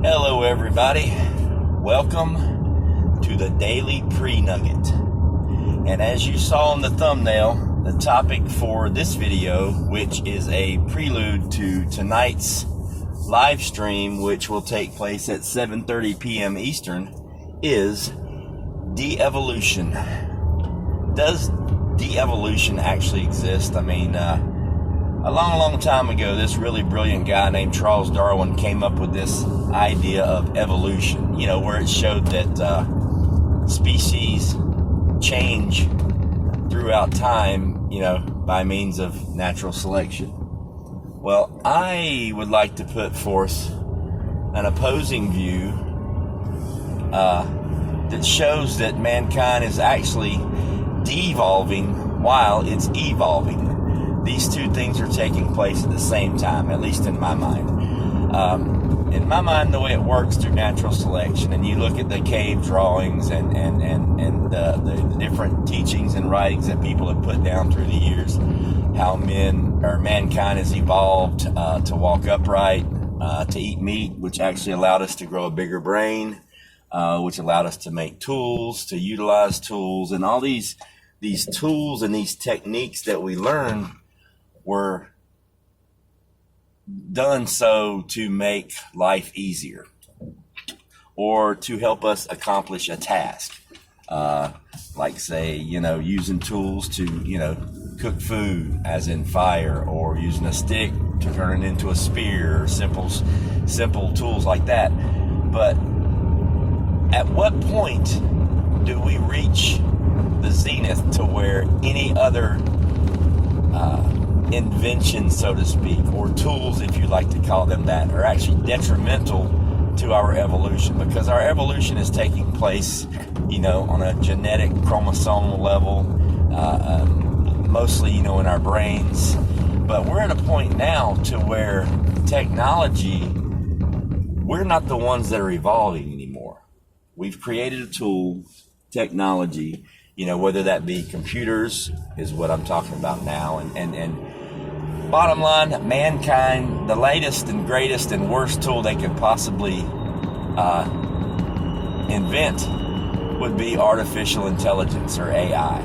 Hello everybody, welcome to the Daily Pre-Nugget. And as you saw in the thumbnail, the topic for this video, which is a prelude to tonight's live stream, which will take place at 7:30 p.m. Eastern, is Deevolution. Does Deevolution actually exist? I mean, a long time ago, this really brilliant guy named Charles Darwin came up with this idea of evolution, where it showed that species change throughout time, by means of natural selection. Well, I would like to put forth an opposing view that shows that mankind is actually devolving while it's evolving. These two things are taking place at the same time, at least in my mind. In my mind, the way it works through natural selection, and you look at the cave drawings and the different teachings and writings that people have put down through the years, how mankind has evolved to walk upright, to eat meat, which actually allowed us to grow a bigger brain, which allowed us to make tools, to utilize tools, and all these tools and these techniques that we learn were done so to make life easier or to help us accomplish a task. Like say, using tools to, cook food, as in fire, or using a stick to turn it into a spear, or simple tools like that. But at what point do we reach the zenith to where any other invention, so to speak, or tools, if you like to call them that, are actually detrimental to our evolution? Because our evolution is taking place, on a genetic chromosomal level, mostly, in our brains. But we're at a point now to where technology, we're not the ones that are evolving anymore. We've created a tool, technology, whether that be computers is what I'm talking about now. And bottom line, mankind, the latest and greatest and worst tool they could possibly invent would be artificial intelligence, or AI.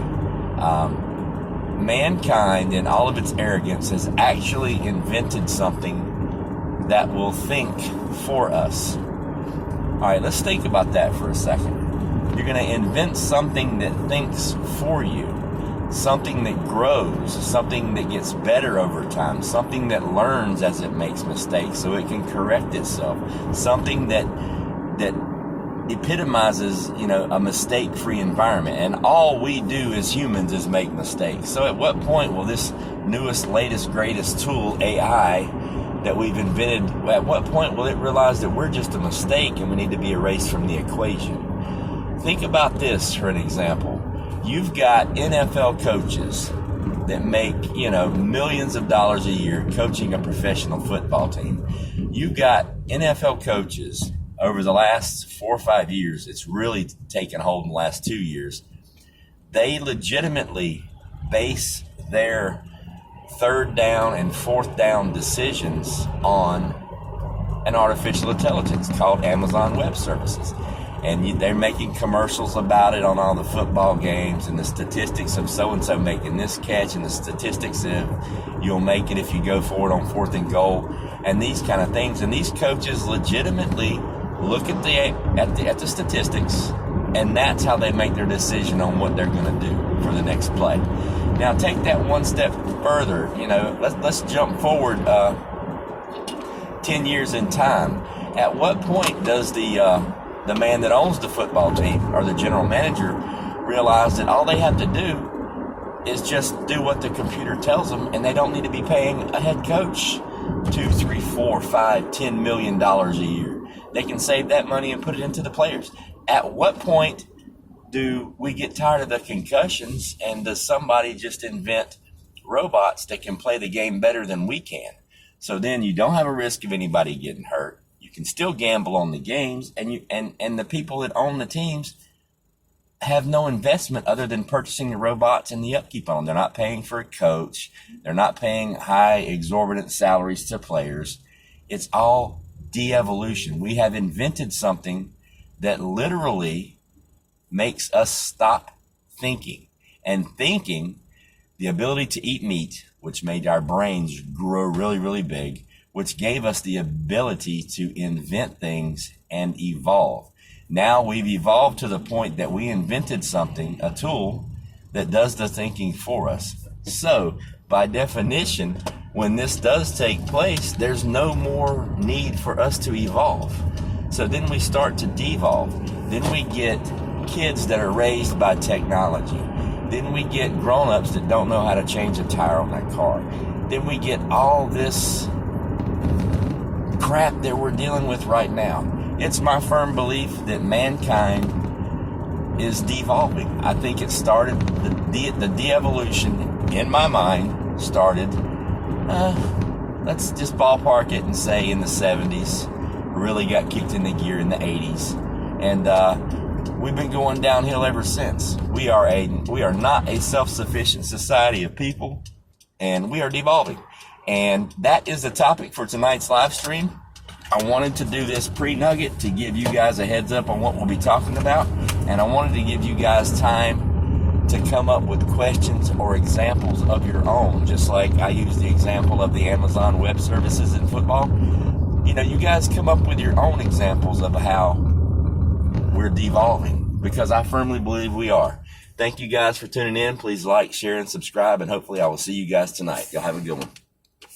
Mankind, in all of its arrogance, has actually invented something that will think for us. All right, let's think about that for a second. You're going to invent something that thinks for you, something that grows, something that gets better over time, something that learns as it makes mistakes so it can correct itself, something that epitomizes, a mistake-free environment. And all we do as humans is make mistakes. So at what point will this newest, latest, greatest tool, AI, that we've invented, at what point will it realize that we're just a mistake and we need to be erased from the equation? Think about this for an example. You've got NFL coaches that make, millions of dollars a year coaching a professional football team. You've got NFL coaches over the last 4 or 5 years. It's really taken hold in the last 2 years. They legitimately base their third down and fourth down decisions on an artificial intelligence called Amazon Web Services. And they're making commercials about it on all the football games, and the statistics of so-and-so making this catch, and the statistics of you'll make it if you go for it on 4th and goal, and these kind of things. And these coaches legitimately look at the statistics, and that's how they make their decision on what they're going to do for the next play. Now take that one step further. Let's jump forward 10 years in time. At what point does the man that owns the football team, or the general manager, realize that all they have to do is just do what the computer tells them, and they don't need to be paying a head coach $2, $3, $4, $5, $10 million a year? They can save that money and put it into the players. At what point do we get tired of the concussions, and does somebody just invent robots that can play the game better than we can? So then you don't have a risk of anybody getting hurt. You can still gamble on the games, and the people that own the teams have no investment other than purchasing the robots and the upkeep on them. They're not paying for a coach. They're not paying high exorbitant salaries to players. It's all de-evolution. We have invented something that literally makes us stop thinking. And thinking, the ability to eat meat, which made our brains grow really, really big, which gave us the ability to invent things and evolve. Now we've evolved to the point that we invented something, a tool, that does the thinking for us. So, by definition, when this does take place, there's no more need for us to evolve. So then we start to devolve. Then we get kids that are raised by technology. Then we get grown-ups that don't know how to change a tire on that car. Then we get all this crap that we're dealing with right now. It's my firm belief that mankind is devolving. I think it started, the de-evolution, in my mind, started, let's just ballpark it and say in the 70s, really got kicked into gear in the 80s. And we've been going downhill ever since. We are not a self-sufficient society of people, and we are devolving. And that is the topic for tonight's live stream. I wanted to do this pre-nugget to give you guys a heads up on what we'll be talking about. And I wanted to give you guys time to come up with questions or examples of your own, just like I used the example of the Amazon Web Services in football. You know, you guys come up with your own examples of how we're devolving, because I firmly believe we are. Thank you guys for tuning in. Please like, share, and subscribe, and hopefully I will see you guys tonight. Y'all have a good one.